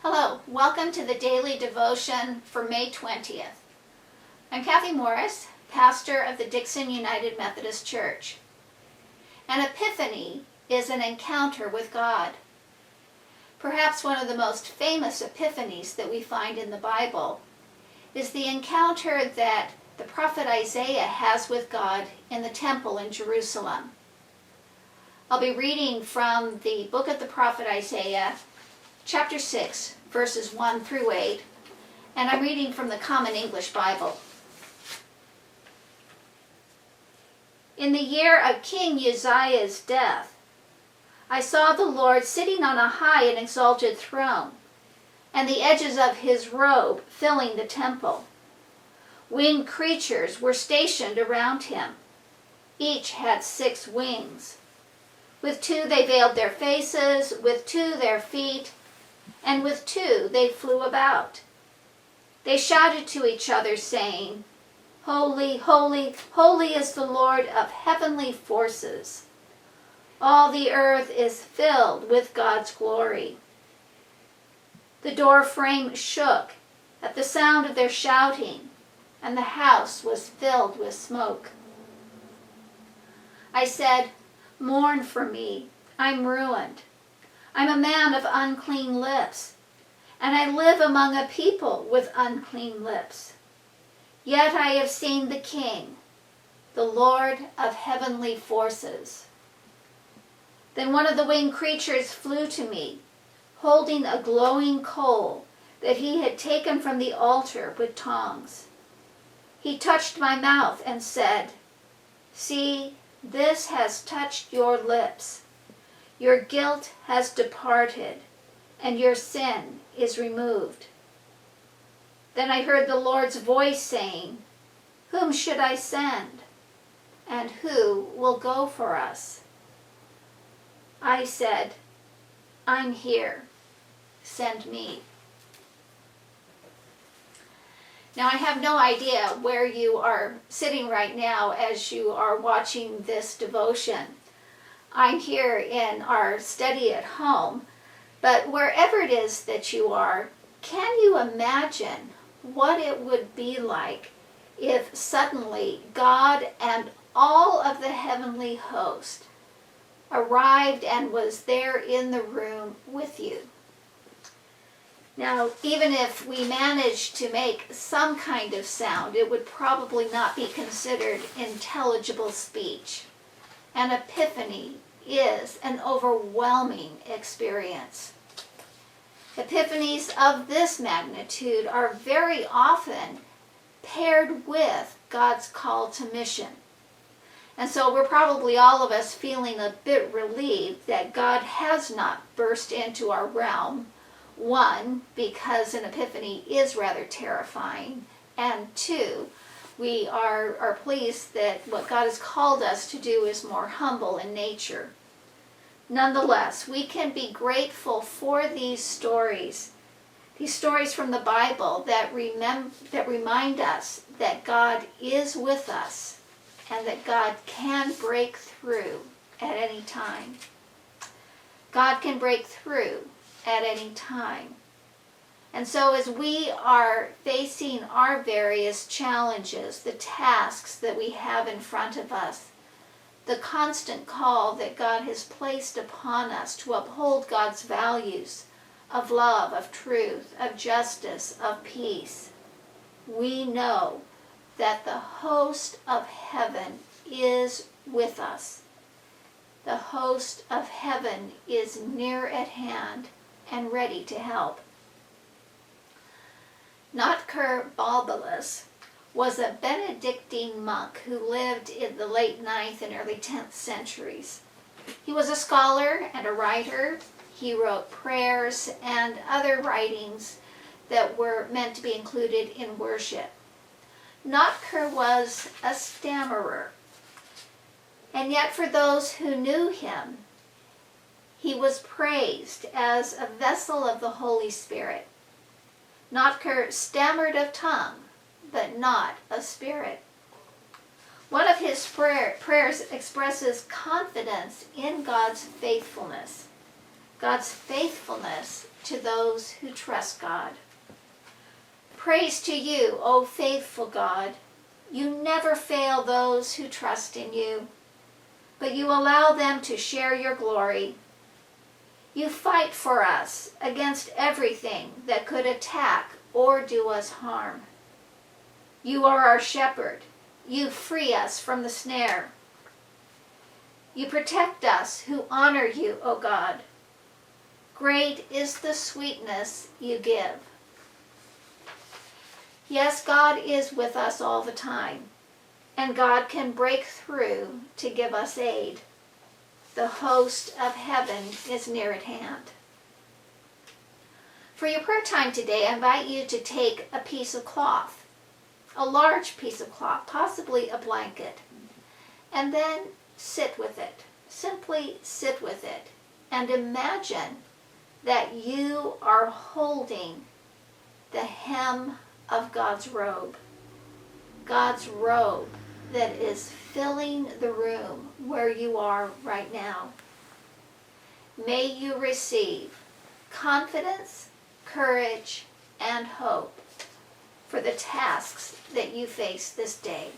Hello, welcome to the daily devotion for May 20th. I'm Kathy Morris, pastor of the Dixon United Methodist Church. An epiphany is an encounter with God. Perhaps one of the most famous epiphanies that we find in the Bible is the encounter that the prophet Isaiah has with God in the temple in Jerusalem. I'll be reading from the book of the prophet Isaiah, chapter 6, verses 1 through 8, and I'm reading from the Common English Bible. In the year of King Uzziah's death, I saw the Lord sitting on a high and exalted throne, and the edges of his robe filling the temple. Winged creatures were stationed around him. Each had 6 wings. With 2 they veiled their faces, with 2 their feet, and with 2 they flew about. They shouted to each other, saying, "Holy, holy, holy is the Lord of heavenly forces. All the earth is filled with God's glory." The door frame shook at the sound of their shouting, and the house was filled with smoke. I said, "Mourn for me, I'm ruined. I'm a man of unclean lips, and I live among a people with unclean lips. Yet I have seen the King, the Lord of heavenly forces." Then one of the winged creatures flew to me, holding a glowing coal that he had taken from the altar with tongs. He touched my mouth and said, "See, this has touched your lips. Your guilt has departed, and your sin is removed." Then I heard the Lord's voice saying, "Whom should I send? And who will go for us?" I said, "I'm here. Send me." Now, I have no idea where you are sitting right now as you are watching this devotion. I'm here in our study at home, but wherever it is that you are, can you imagine what it would be like if suddenly God and all of the heavenly host arrived and was there in the room with you? Now, even if we managed to make some kind of sound, it would probably not be considered intelligible speech. An epiphany is an overwhelming experience. Epiphanies of this magnitude are very often paired with God's call to mission. And so we're probably all of us feeling a bit relieved that God has not burst into our realm. 1, because an epiphany is rather terrifying, and 2, we are pleased that what God has called us to do is more humble in nature. Nonetheless, we can be grateful for these stories from the Bible that remind us that God is with us and that God can break through at any time. God can break through at any time. And so as we are facing our various challenges, the tasks that we have in front of us, the constant call that God has placed upon us to uphold God's values of love, of truth, of justice, of peace, we know that the host of heaven is with us. The host of heaven is near at hand and ready to help. Notker Balbulus was a Benedictine monk who lived in the late 9th and early 10th centuries. He was a scholar and a writer. He wrote prayers and other writings that were meant to be included in worship. Notker was a stammerer, and yet for those who knew him, he was praised as a vessel of the Holy Spirit. Notker stammered of tongue, but not of spirit. One of his prayers expresses confidence in God's faithfulness. God's faithfulness to those who trust God. Praise to you, O faithful God. You never fail those who trust in you, but you allow them to share your glory. You fight for us against everything that could attack or do us harm. You are our shepherd. You free us from the snare. You protect us who honor you, O God. Great is the sweetness you give. Yes, God is with us all the time, and God can break through to give us aid. The host of heaven is near at hand. For your prayer time today, I invite you to take a piece of cloth, a large piece of cloth, possibly a blanket, and then sit with it. Simply sit with it and imagine that you are holding the hem of God's robe. God's robe that is filling the room where you are right now. May you receive confidence, courage, and hope for the tasks that you face this day.